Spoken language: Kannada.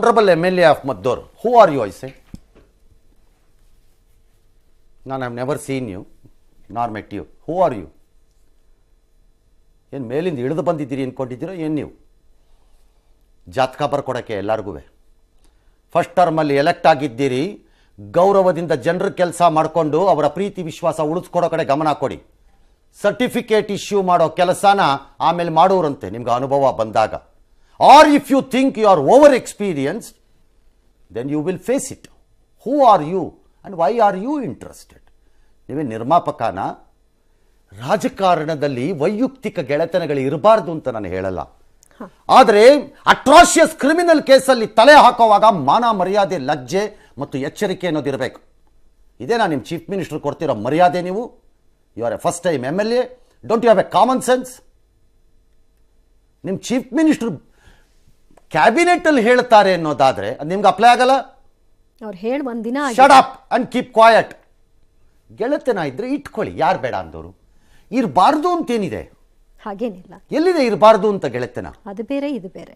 Honorable MLA of Maddor, who are you, I say? I have never seen you, nor met you. Who are you? ಏನು ಮೇಲಿಂದ ಇಳಿದು ಬಂದಿದ್ದೀರಿ ಅಂದ್ಕೊಂಡಿದ್ದೀರೋ ಏನು ನೀವು? ಜಾತಕ ಬರ್ಕೊಡೋಕ್ಕೆ ಎಲ್ಲರಿಗೂ ಫಸ್ಟ್ ಟರ್ಮಲ್ಲಿ ಎಲೆಕ್ಟ್ ಆಗಿದ್ದೀರಿ, ಗೌರವದಿಂದ ಜನರ ಕೆಲಸ ಮಾಡಿಕೊಂಡು ಅವರ ಪ್ರೀತಿ ವಿಶ್ವಾಸ ಉಳಿಸ್ಕೊಡೋ ಕಡೆ ಗಮನ ಕೊಡಿ. ಸರ್ಟಿಫಿಕೇಟ್ ಇಶ್ಯೂ ಮಾಡೋ ಕೆಲಸನ ಆಮೇಲೆ ಮಾಡೋರಂತೆ ನಿಮ್ಗೆ ಅನುಭವ ಬಂದಾಗ. Are if you think you are over experienced, then you will face it. Who are you and why are you interested? ನೀವೇ ನಿರ್ಮಾಪಕನ? ರಾಜಕಾರಣದಲ್ಲಿ ವೈಯಕ್ತಿಕ ಗೆಳೆತನಗಳು ಇರಬಾರ್ದು ಅಂತ ನಾನು ಹೇಳಲ್ಲ, ಆದರೆ ಅಟ್ರಾಷಿಯಸ್ ಕ್ರಿಮಿನಲ್ ಕೇಸಲ್ಲಿ ತಲೆ ಹಾಕುವಾಗ ಮಾನ ಮರ್ಯಾದೆ, ಲಜ್ಜೆ ಮತ್ತು ಎಚ್ಚರಿಕೆ ಅನ್ನೋದಿರಬೇಕು. ಇದೇನಾ ನಿಮ್ಮ ಚೀಫ್ ಮಿನಿಸ್ಟರ್ ಕೊಡ್ತಿರೋ ಮರ್ಯಾದೆ? ನೀವು you are a first time MLA, don't you have a common sense? ನಿಮ್ಮ ಚೀಫ್ ಮಿನಿಸ್ಟರ್ ಕ್ಯಾಬಿನೆಟಲ್ಲಿ ಹೇಳ್ತಾರೆ ಅನ್ನೋದಾದರೆ ಅದು ನಿಮ್ಗೆ ಅಪ್ಲೈ ಆಗಲ್ಲ. ಅವ್ರು ಹೇಳಿ ಒಂದಿನ shut up and keep quiet. ಗೆಳೆತನ ಇದ್ರೆ ಇಟ್ಕೊಳ್ಳಿ, ಯಾರು ಬೇಡ ಅಂದವರು. ಇರಬಾರ್ದು ಅಂತೇನಿದೆ? ಹಾಗೇನಿಲ್ಲ. ಎಲ್ಲಿದೆ ಇರಬಾರ್ದು ಅಂತ ಗೆಳೆತನ? ಅದು ಬೇರೆ ಇದು ಬೇರೆ.